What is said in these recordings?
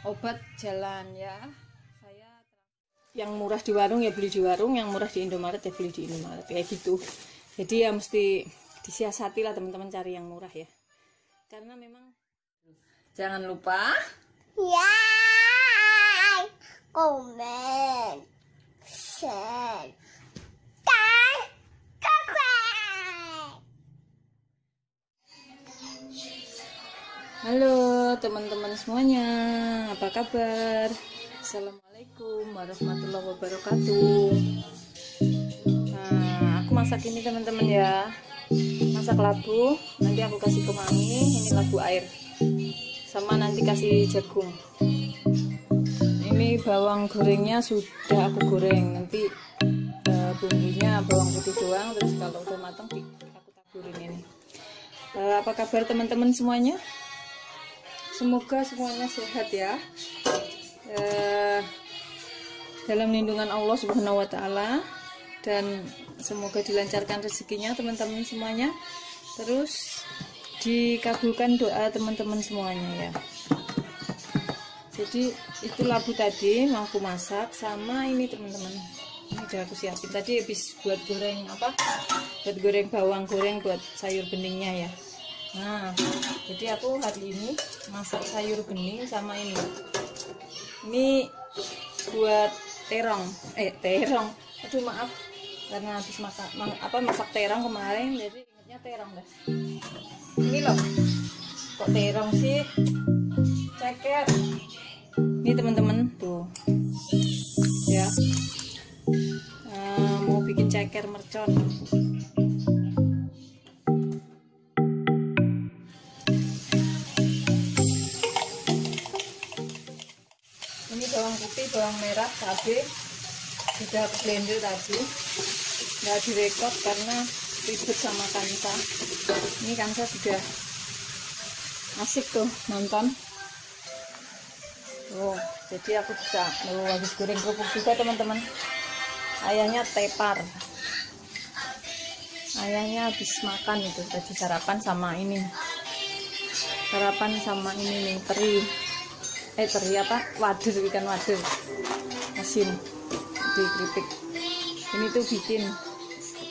obat jalan ya. Saya yang murah di warung ya beli di warung, yang murah di Indomaret ya beli di Indomaret kayak gitu. Jadi ya mesti disiasati lah teman-teman cari yang murah ya. Karena memang jangan lupa like, comment, share, dan subscribe. Halo teman-teman semuanya, apa kabar? Assalamualaikum warahmatullahi wabarakatuh. Nah, aku masak ini teman-teman ya, masak labu. Nanti aku kasih kemangi, ini labu air, sama nanti kasih jagung. Ini bawang gorengnya sudah aku goreng, nanti bumbunya bawang putih doang. Terus kalau udah matang aku taburin ini. Apa kabar teman-teman semuanya? Semoga semuanya sehat ya, dalam lindungan Allah Subhanahu wa Ta'ala, dan semoga dilancarkan rezekinya teman-teman semuanya. Terus dikabulkan doa teman-teman semuanya ya. Jadi itu labu tadi mau aku masak, sama ini teman-teman, ini udah aku siapin tadi habis buat goreng apa, buat goreng bawang goreng buat sayur beningnya ya. Nah, jadi aku hari ini masak sayur bening sama ini. Ini buat terong. Aduh maaf, karena habis masak terong kemarin, jadi ingatnya terong deh. Ini loh, kok terong sih? Ceker. Ini teman-teman tuh, ya. Mau bikin ceker mercon. Bawang putih, bawang merah, cabai sudah aku blender tadi, nggak direkod karena ribet sama Kansa. Ini Kansa sudah asik tuh nonton. Jadi aku bisa habis goreng kerupuk juga teman-teman. Ayahnya tepar, ayahnya habis makan itu tadi sarapan sama ini, nih teri apa, wader, ikan wader asin di keripik. Ini tuh bikin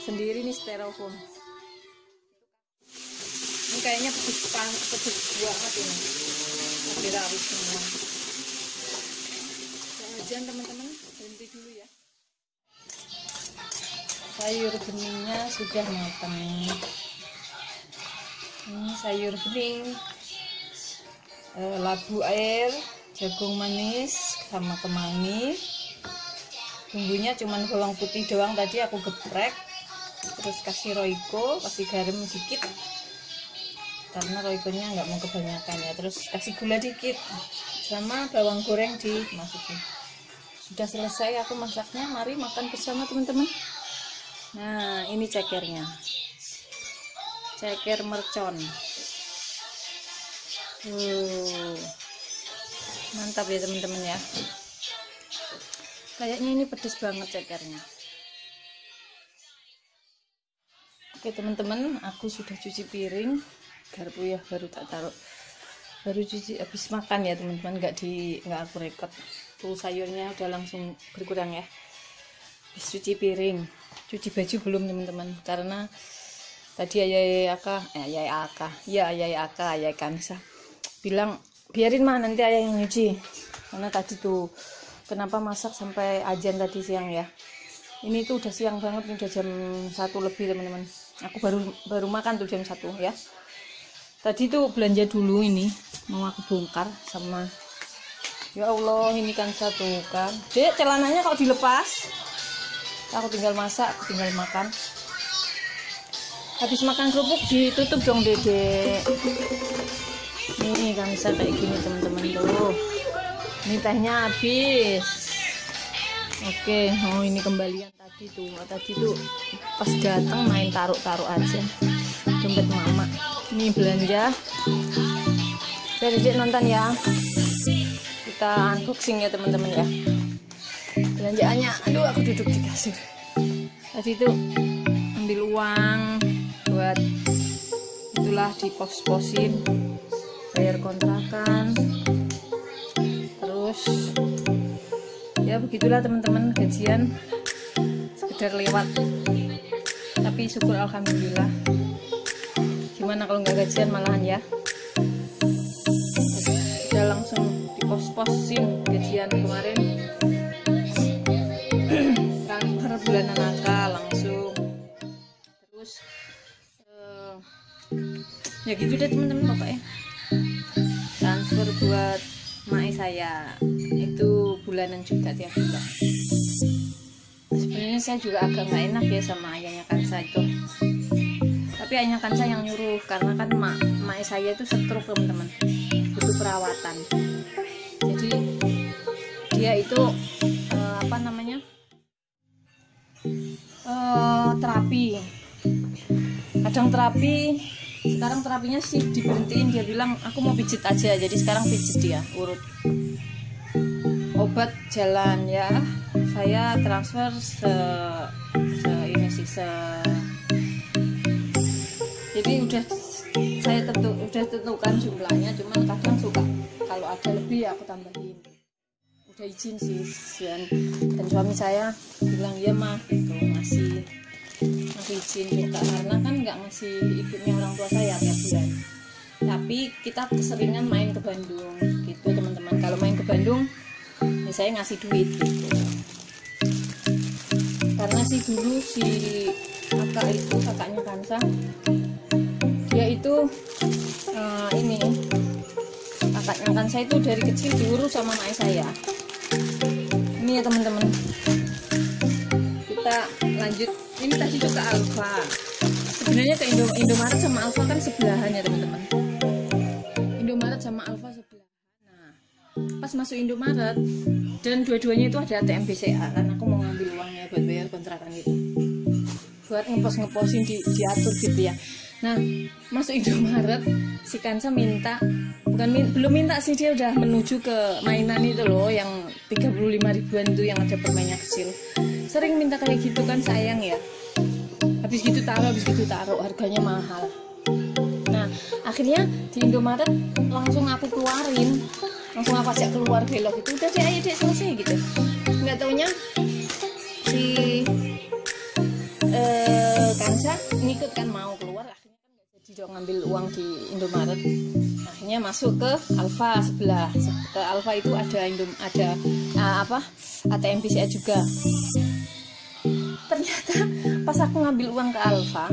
sendiri nih, styrofoam. Ini kayaknya pedes banget ini, cabai rawit semua. Jangan teman-teman, berhenti dulu ya. Sayur beningnya sudah matang. Ini sayur bening, labu air, jagung manis sama kemangi. Bumbunya cuman bawang putih doang, tadi aku geprek, terus kasih roiko, kasih garam sedikit karena roikonya nggak mau kebanyakan ya. Terus kasih gula dikit sama bawang goreng dimasukin. Sudah selesai aku masaknya, mari makan bersama teman-teman. Nah, ini cekernya, ceker mercon. Mantap ya teman-teman ya. Kayaknya ini pedes banget cekernya. Oke teman-teman, aku sudah cuci piring, garpu ya baru tak taruh, baru cuci habis makan ya teman-teman, nggak aku rekod. Tuh sayurnya udah langsung berkurang ya. Habis cuci piring, cuci baju belum teman-teman, karena tadi ayah Kansa bilang biarin mah nanti ayah yang nyuci, karena tadi tuh kenapa masak sampai ajan tadi siang ya. Ini tuh udah siang banget, udah jam 1 lebih teman-teman. Aku baru makan tuh jam 1 ya. Tadi tuh belanja dulu, ini mau aku bongkar sama, ya Allah ini kan satu kan. Dek, celananya kok dilepas? Aku tinggal masak, aku tinggal makan. Habis makan kerupuk ditutup dong Dedek. Nih kan bisa kayak gini teman-teman tuh. Ini tehnya habis. Oke, ini kembalian tadi tuh. Tadi tuh pas datang main taruh aja dompet mama. Ini belanja. Dedek nonton ya. Kita unboxing ya teman-teman ya. Belanjaannya, aduh aku duduk di kasur. Tadi tuh ambil uang buat itulah dipos-posin, bayar kontrakan, begitulah teman-teman, gajian sekedar lewat, tapi syukur alhamdulillah. Gimana kalau nggak gajian malahan ya, udah langsung dipos-posin gajian kemarin. Transfer bulanan nakal langsung. Terus ya gitu deh teman-teman, pokoknya transfer buat mae saya itu bulanan juga tiap bulan. Sebenarnya saya juga agak nggak enak ya sama ayahnya Kansa itu, tapi ayahnya Kansa yang nyuruh karena kan mae saya itu stroke teman-teman, butuh perawatan. Jadi dia itu apa namanya, terapi, kadang terapi. Sekarang terapinya sih diberhentiin, dia bilang aku mau pijit aja, jadi sekarang pijit dia urut. Obat jalan ya, saya transfer jadi udah saya tentukan jumlahnya, cuman kadang suka kalau ada lebih ya aku tambahin. Udah izin sih, dan suami saya bilang ya mah gitu, ngasih izin juga, karena kan nggak ngasih ikutnya orang tua saya tiap bulan, tapi kita keseringan main ke Bandung gitu teman-teman. Kalau main ke Bandung ya saya ngasih duit gitu, karena sih dulu si kakaknya Kansa dia itu kakaknya Kansa itu dari kecil diurus sama mak saya. Ini ya teman-teman, kita lanjut. Ini tadi juga Alfa. Sebenarnya ke Indomaret sama Alfa kan sebelahan ya teman-teman. Indomaret sama Alfa sebelahan. Nah, pas masuk Indomaret dan dua-duanya itu ada ATM BCA, kan aku mau ngambil uangnya buat bayar kontrakan gitu, buat ngeposin diatur gitu ya. Nah, masuk Indomaret si Kansa minta, belum minta sih, dia udah menuju ke mainan itu loh yang 35 ribuan itu yang ada permainnya kecil. Sering minta kayak gitu kan, sayang ya, habis gitu taruh harganya mahal. Nah akhirnya di Indomaret langsung aku keluarin, langsung aku ajak keluar belok itu, udah deh ayo deh selesai gitu. Nggak taunya si Kansa ngikut kan, mau keluar, akhirnya kan nggak jadi dong ngambil uang di Indomaret. Akhirnya masuk ke Alfa sebelah, ke Alfa itu ada ATM BCA juga. Ternyata pas aku ngambil uang ke Alfa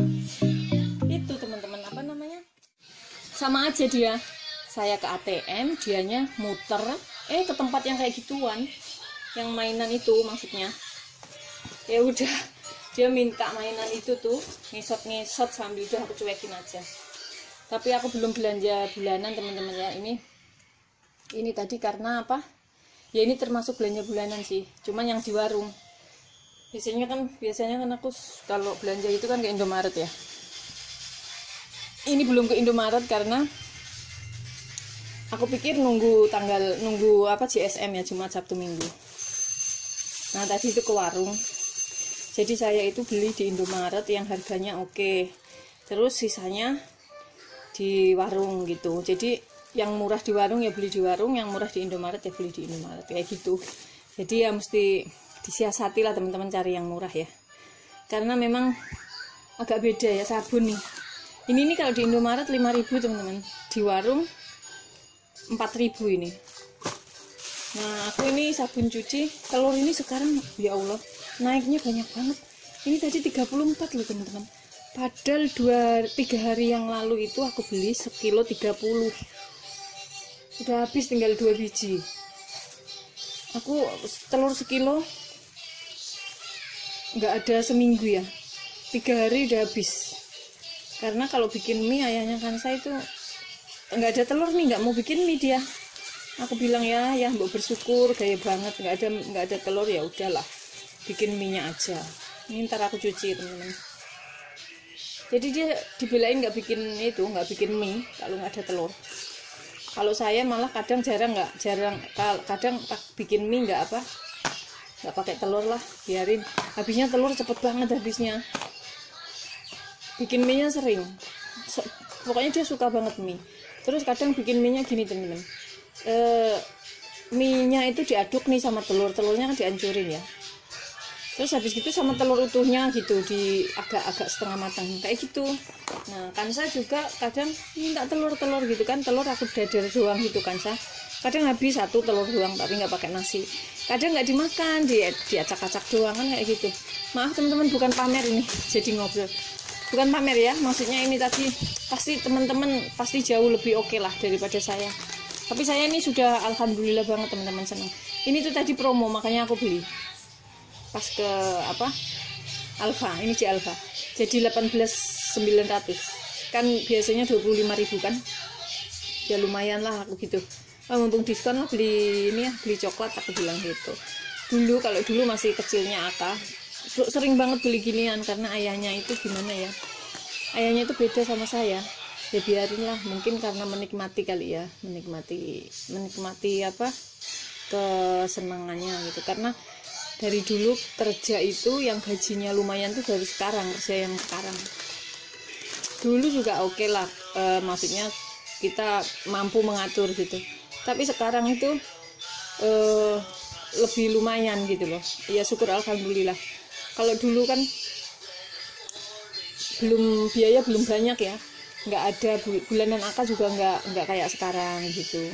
itu teman-teman, apa namanya, sama aja dia, saya ke ATM, dianya muter ke tempat yang kayak gituan, yang mainan itu maksudnya. Ya udah, dia minta mainan itu tuh, ngesot sambil udah aku cuekin aja. Tapi aku belum belanja bulanan teman-teman ya, ini tadi karena apa ya, ini termasuk belanja bulanan sih, cuman yang di warung. Biasanya kan aku kalau belanja itu kan ke Indomaret ya. Ini belum ke Indomaret karena aku pikir nunggu GSM ya, Jumat Sabtu Minggu. Nah tadi itu ke warung, jadi saya itu beli di Indomaret yang harganya oke, terus sisanya di warung gitu. Jadi yang murah di warung ya beli di warung, yang murah di Indomaret ya beli di Indomaret, kayak gitu. Jadi ya mesti disiasati lah teman-teman, cari yang murah ya, karena memang agak beda ya sabun nih. Ini kalau di Indomaret 5.000 teman-teman, di warung 4.000 ini. Nah aku ini sabun cuci telur ini sekarang ya Allah naiknya banyak banget. Ini tadi 34 loh teman-teman, padahal 3 hari yang lalu itu aku beli sekilo 30, udah habis tinggal 2 biji. Aku telur sekilo nggak ada seminggu ya, 3 hari udah habis. Karena kalau bikin mie ayahnya Kansa itu nggak ada telur nih, nggak mau bikin mie dia. Aku bilang ya mbok bersyukur, gaya banget nggak ada telur, ya udahlah bikin mie nya aja. Ini ntar aku cuci teman-teman. Jadi dia dibelain nggak bikin mie kalau nggak ada telur. Kalau saya malah kadang kadang bikin mie nggak pakai telur lah, biarin, habisnya telur cepet banget habisnya. Bikin mie nya sering, pokoknya dia suka banget mie. Terus kadang bikin mie nya gini temen-temen, mie-nya itu diaduk nih sama telurnya kan dihancurin ya. Terus habis gitu sama telur utuhnya gitu di agak-agak setengah matang kayak gitu. Nah Kansa juga kadang minta telur gitu kan, telur aku dadar doang gitu Kansa. Kadang habis 1 telur doang tapi nggak pakai nasi. Kadang nggak dimakan, diacak-acak doang kan kayak gitu. Maaf teman-teman, bukan pamer ini, jadi ngobrol. Bukan pamer ya, maksudnya ini tadi pasti teman-teman pasti jauh lebih oke lah daripada saya. Tapi saya ini sudah alhamdulillah banget teman-teman, senang. Ini tuh tadi promo makanya aku beli. Pas ke apa Alfa, ini di Alfa jadi 18.900 kan, biasanya 25.000 kan ya, lumayan lah aku gitu. Mumpung diskon lah beli ini ya, beli coklat aku bilang gitu. Kalau dulu masih kecilnya Aka sering banget beli ginian karena ayahnya itu gimana ya, ayahnya itu beda sama saya ya, biarin lah, mungkin karena menikmati kali ya, menikmati apa kesenangannya gitu. Karena dari dulu kerja itu yang gajinya lumayan tuh dari sekarang, kerja yang sekarang. Dulu juga oke lah, maksudnya kita mampu mengatur gitu. Tapi sekarang itu lebih lumayan gitu loh. Ya syukur alhamdulillah. Kalau dulu kan biaya belum banyak ya. Nggak ada bulanan Aka juga nggak kayak sekarang gitu.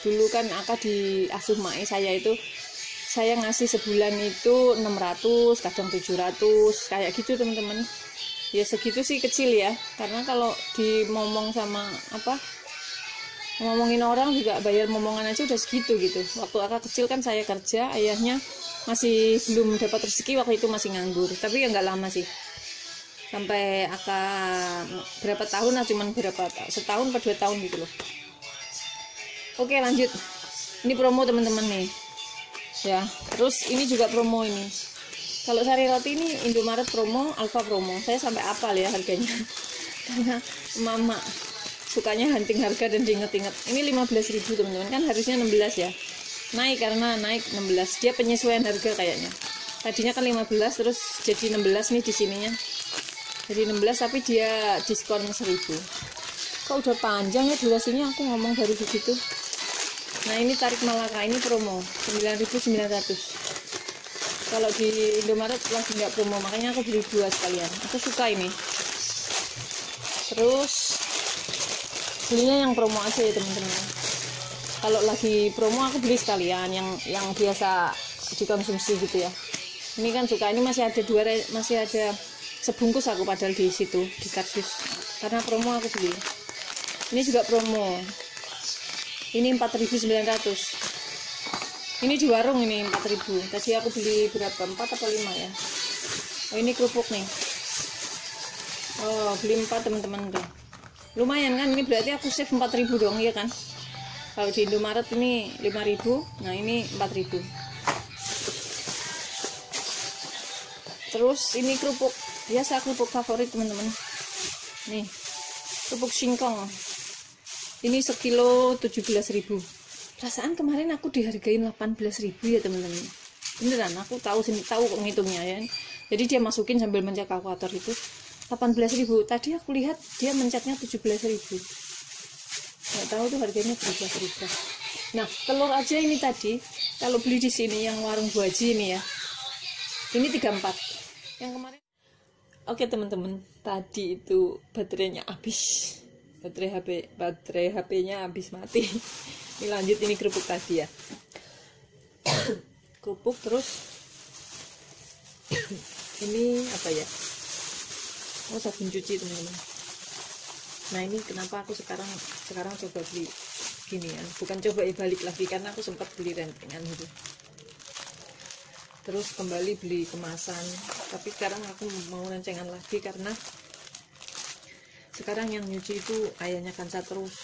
Dulu kan Aka di asuh mae saya itu, saya ngasih sebulan itu 600, kadang 700, kayak gitu teman-teman. Ya segitu sih kecil ya, karena kalau ngomong sama ngomongin orang juga bayar momongan aja udah segitu gitu. Waktu Aka kecil kan saya kerja, ayahnya masih belum dapat rezeki, waktu itu masih nganggur. Tapi ya nggak lama sih, sampai Aka berapa tahun lah, cuman setahun atau 2 tahun gitu loh. Oke lanjut, ini promo teman-teman nih ya. Terus ini juga promo ini. Kalau sari roti ini Indomaret promo, Alfa promo. Saya sampai apal ya harganya. Karena mama sukanya hunting harga dan diinget-inget. Ini 15.000 teman-teman, kan harusnya 16 ya. Naik karena naik 16. Dia penyesuaian harga kayaknya. Tadinya kan 15 terus jadi 16 nih di sininya. Jadi 16 tapi dia diskon 1.000. Kok udah panjang ya durasinya, aku ngomong dari begitu. Nah ini tarik Malaka, ini promo 9.900. Kalau di Indomaret lagi nggak promo, makanya aku beli 2 sekalian. Aku suka ini. Terus belinya yang promo aja ya teman-teman. Kalau lagi promo aku beli sekalian yang biasa dikonsumsi gitu ya. Ini kan suka, ini masih ada sebungkus aku padahal di situ di kardus. Karena promo aku beli. Ini juga promo. Ini 4.900. Ini di warung ini 4.000. Tadi aku beli berapa? 4 atau 5 ya. Oh ini kerupuk nih. Oh beli 4 teman-teman tuh. Lumayan kan, ini berarti aku save 4.000 dong ya kan. Kalau di Indomaret ini 5.000, nah ini 4.000. Terus ini kerupuk, biasa kerupuk favorit teman-teman. Nih kerupuk singkong. Ini sekilo 17.000. Perasaan kemarin aku dihargain 18.000 ya teman-teman. Beneran, aku tahu kok ngitungnya ya. Jadi dia masukin sambil mencet kalkulator itu 18.000. Tadi aku lihat dia mencetnya 17.000. Nggak tahu tuh harganya berubah. Nah telur aja ini tadi kalau beli di sini yang warung Bu Haji ini ya, ini 34. Yang kemarin. Oke teman-teman, tadi itu baterainya habis. Baterai HP-nya habis mati. Ini lanjut, ini kerupuk tadi ya. Kerupuk terus ini apa ya? Oh sabun cuci teman-teman. Nah ini kenapa aku sekarang coba beli gini ya? Bukan coba balik lagi karena aku sempat beli rentengan gitu. Terus kembali beli kemasan. Tapi sekarang aku mau rencengan lagi karena sekarang yang nyuci itu ayahnya Kansa terus.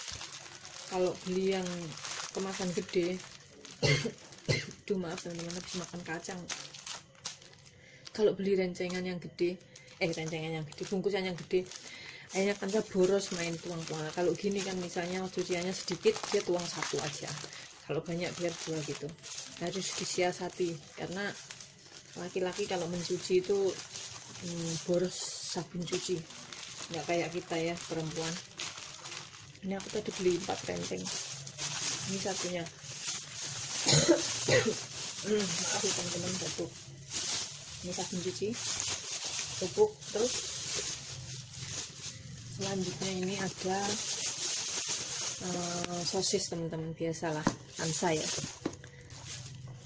Kalau beli yang kemasan gede duh maaf teman-teman, habis makan kacang. Kalau beli rencengan yang gede, bungkusan yang gede, ayahnya Kansa boros main tuang-tuang. Kalau gini kan misalnya cuciannya sedikit, dia tuang 1 aja. Kalau banyak biar 2 gitu. Harus disiasati karena laki-laki kalau mencuci itu boros sabun cuci. Nggak kayak kita ya perempuan. Ini aku tadi beli 4 renteng. Ini satunya Maaf ya teman-teman, batuk. Ini sabun cuci, pupuk. Terus selanjutnya ini ada sosis teman-teman, biasalah Hansa ya.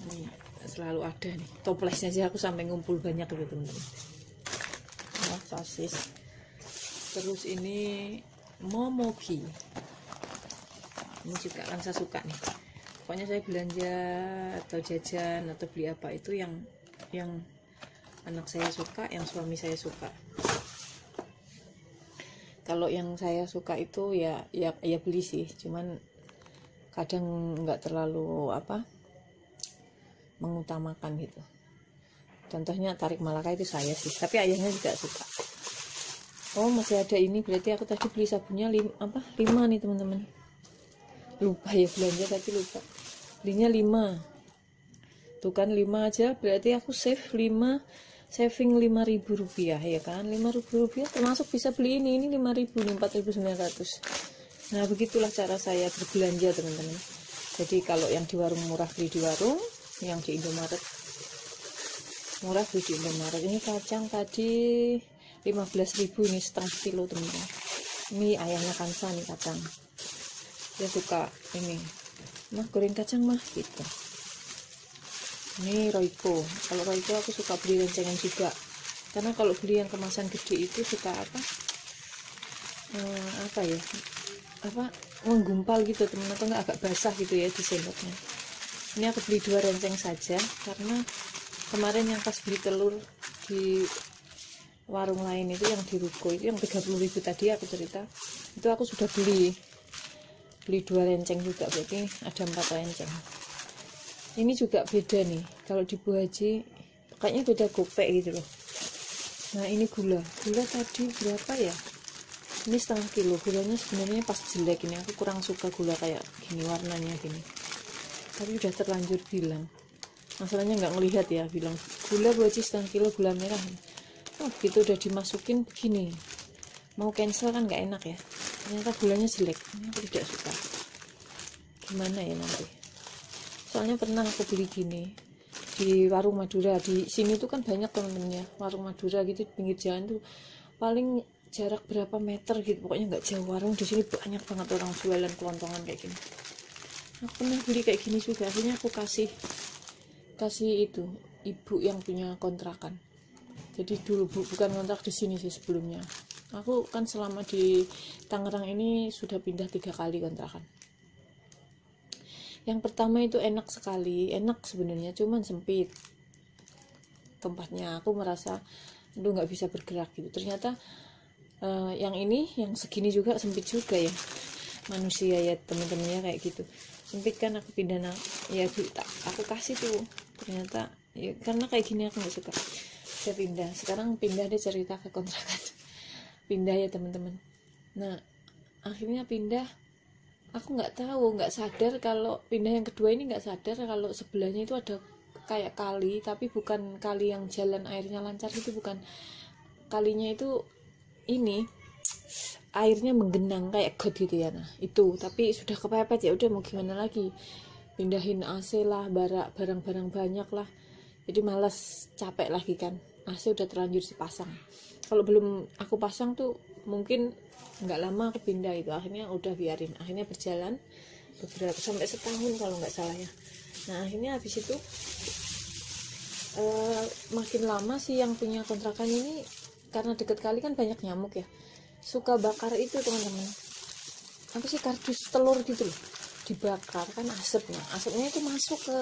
Ini selalu ada nih, toplesnya aja aku sampai ngumpul banyak gitu teman-teman. Nah, sosis. Terus ini momogi, ini juga kan saya suka nih. Pokoknya saya belanja atau jajan atau beli apa itu yang anak saya suka, yang suami saya suka. Kalau yang saya suka itu ya beli sih, cuman kadang nggak terlalu mengutamakan gitu. Contohnya tarik Malaka itu saya sih, tapi ayahnya juga suka. Oh, masih ada ini, berarti aku tadi beli sabunnya 5 nih teman-teman. Lupa ya belanja, tapi lupa. Belinya 5. Tuh kan 5 aja, berarti aku saving 5.000 rupiah ya kan. 5.000 rupiah termasuk bisa beli ini 5.000 nih, 4.900. Nah, begitulah cara saya berbelanja teman-teman. Jadi kalau yang di warung murah beli di warung, yang di Indomaret murah beli di Indomaret. Ini kacang tadi 15.000, ini setengah kilo teman-teman. Ini ayahnya Kansa nih kacang. Dia suka ini, mah goreng kacang mah gitu. Ini Royco. Kalau Royco aku suka beli rencengan juga, karena kalau beli yang kemasan gede itu suka menggumpal gitu teman, atau enggak agak basah gitu ya di sendoknya. Ini aku beli 2 renceng saja, karena kemarin yang pas beli telur di warung lain itu, yang di Ruko itu yang 30.000 tadi aku cerita, itu aku sudah beli 2 renceng juga, berarti ada 4 renceng. Ini juga beda nih, kalau di Bu Haji kayaknya beda gopek gitu loh. Nah, ini gula tadi berapa ya, ini setengah kilo. Gulanya sebenarnya pas jelek, ini aku kurang suka gula kayak gini, warnanya gini, tapi udah terlanjur bilang, masalahnya nggak ngelihat ya, bilang gula Bu Haji setengah kilo gula merah. Oh gitu, udah dimasukin begini, mau cancel kan nggak enak ya, ternyata gulanya jelek. Ini aku tidak suka, gimana ya nanti. Soalnya pernah aku beli gini di warung Madura. Di sini tuh kan banyak temen-temennya warung Madura gitu, di pinggir jalan tuh paling jarak berapa meter gitu, pokoknya nggak jauh warung. Di sini banyak banget orang jualan kelontongan kayak gini. Aku pernah beli kayak gini juga, akhirnya aku kasih itu ibu yang punya kontrakan. Jadi dulu bukan kontrak di sini sih sebelumnya. Aku kan selama di Tangerang ini sudah pindah 3 kali kontrakan. Yang pertama itu enak sekali, enak sebenarnya, cuman sempit tempatnya. Aku merasa nggak bisa bergerak gitu. Ternyata yang ini, yang segini juga sempit juga ya, manusia ya teman-temannya kayak gitu. Sempit kan, aku pindah aku kasih tuh. Ternyata ya karena kayak gini aku nggak suka, saya pindah. Sekarang pindah, dia cerita ke kontrakan pindah ya teman-teman. Nah, akhirnya pindah. Aku nggak sadar kalau pindah yang kedua ini, nggak sadar kalau sebelahnya itu ada kayak kali, tapi bukan kali yang jalan airnya lancar itu, bukan. Kalinya itu ini airnya menggenang kayak got gitu ya. Nah itu, tapi sudah kepepet, ya udah mau gimana lagi, pindahin AC lah, barang-barang banyak lah, jadi malas, capek lagi kan. AC udah terlanjur dipasang. Kalau belum aku pasang tuh mungkin nggak lama aku pindah itu. Akhirnya udah biarin, akhirnya berjalan beberapa, sampai setahun kalau nggak salah ya. Nah akhirnya habis itu makin lama sih yang punya kontrakan ini, karena deket kali kan banyak nyamuk ya, suka bakar itu teman-teman, apa sih, kardus telur gitu loh, dibakar kan asapnya itu masuk ke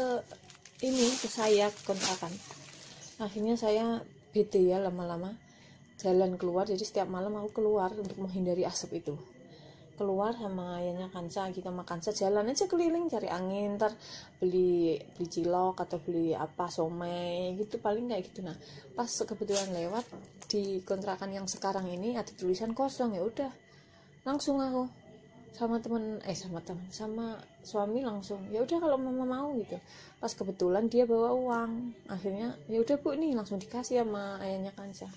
saya kontrakan. Akhirnya saya bete ya, lama-lama jalan keluar. Jadi setiap malam aku keluar untuk menghindari asap itu. Keluar sama ayahnya Kansa, kita makan jalan aja keliling cari angin, ntar beli cilok atau beli apa, somai gitu, paling kayak gitu. Nah pas kebetulan lewat di kontrakan yang sekarang ini ada tulisan kosong, ya udah langsung aku sama suami langsung, ya udah kalau mama mau gitu. Pas kebetulan dia bawa uang, akhirnya ya udah Bu, nih langsung dikasih sama ayahnya Kansa.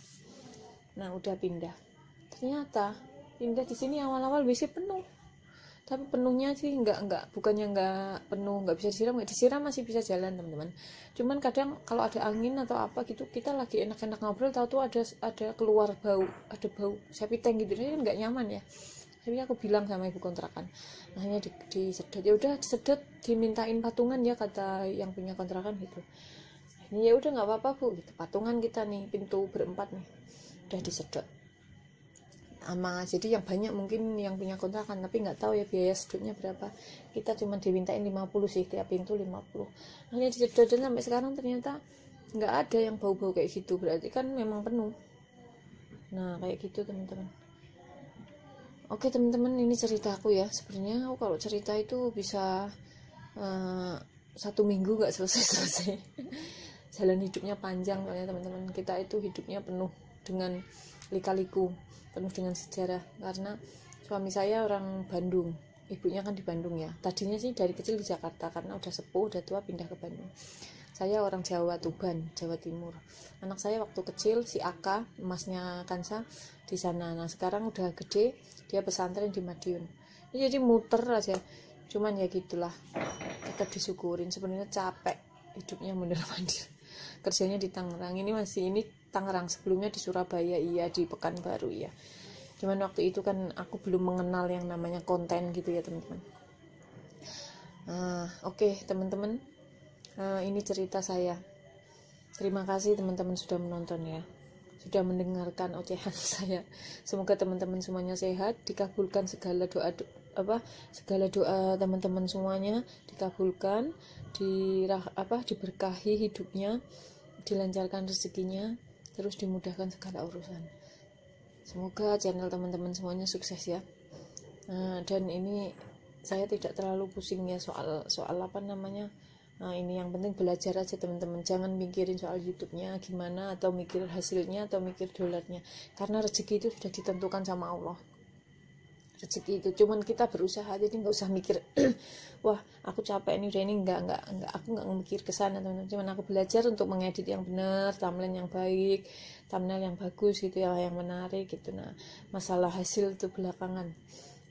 Nah udah pindah, ternyata pindah di sini awal-awal WC penuh, tapi penuhnya sih enggak, bukannya enggak penuh, enggak bisa disiram masih bisa jalan teman-teman. Cuman kadang kalau ada angin atau apa gitu, kita lagi enak-enak ngobrol, tahu tuh ada keluar bau, ada bau septic tank gitu, ini enggak nyaman ya. Tapi aku bilang sama ibu kontrakan, akhirnya disedot, ya udah disedot, dimintain patungan ya kata yang punya kontrakan gitu. Ini ya udah nggak apa-apa bu, gitu, patungan kita nih, pintu berempat nih udah disedot sama. Jadi yang banyak mungkin yang punya kontrakan, tapi nggak tahu ya biaya sedotnya berapa. Kita cuma dimintain 50 sih, tiap pintu 50. Akhirnya disedot, dan sampai sekarang ternyata nggak ada yang bau-bau kayak gitu, berarti kan memang penuh. Nah kayak gitu teman-teman. Oke teman-teman, ini cerita aku ya. Sebenarnya aku kalau cerita itu bisa 1 minggu nggak selesai. Jalan hidupnya panjang soalnya teman-teman. Kita itu hidupnya penuh dengan lika-liku, penuh dengan sejarah. Karena suami saya orang Bandung, ibunya kan di Bandung ya. Tadinya sih dari kecil di Jakarta, karena udah sepuh, udah tua, pindah ke Bandung. Saya orang Jawa, Tuban, Jawa Timur. Anak saya waktu kecil si Aka, emasnya Kansa, di sana. Nah sekarang udah gede, dia pesantren di Madiun. Jadi muter aja. Cuman ya gitulah, tetap disyukurin. Sebenarnya capek hidupnya mondar-mandir. Kerjanya di Tangerang, ini Tangerang, sebelumnya di Surabaya iya, di Pekanbaru iya. Cuman waktu itu kan aku belum mengenal yang namanya konten gitu ya teman-teman. Oke, teman-teman, ini cerita saya. Terima kasih teman-teman sudah menonton ya, sudah mendengarkan ocehan saya. Semoga teman-teman semuanya sehat, dikabulkan segala doa teman-teman semuanya, dikabulkan, diberkahi hidupnya, dilancarkan rezekinya, terus dimudahkan segala urusan. Semoga channel teman-teman semuanya sukses ya. Dan ini saya tidak terlalu pusing ya soal apa namanya. Ini yang penting belajar aja teman-teman. Jangan mikirin soal YouTube-nya gimana, atau mikir hasilnya, atau mikir dolarnya. Karena rezeki itu sudah ditentukan sama Allah. Rezeki itu cuman kita berusaha, jadi nggak usah mikir wah aku capek nih udah ini, enggak, aku nggak mikir ke sana teman-teman. Cuman aku belajar untuk mengedit yang benar, thumbnail yang baik, thumbnail yang bagus gitu ya, yang menarik gitu. Nah masalah hasil itu belakangan.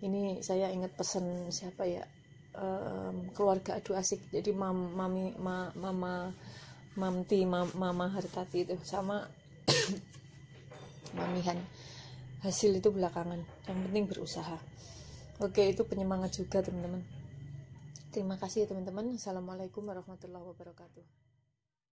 Ini saya ingat pesan siapa ya, keluarga adu asik, jadi mama Hartati itu sama mamihan. Hasil itu belakangan, yang penting berusaha. Oke, itu penyemangat juga teman-teman. Terima kasih ya teman-teman. Assalamualaikum warahmatullahi wabarakatuh.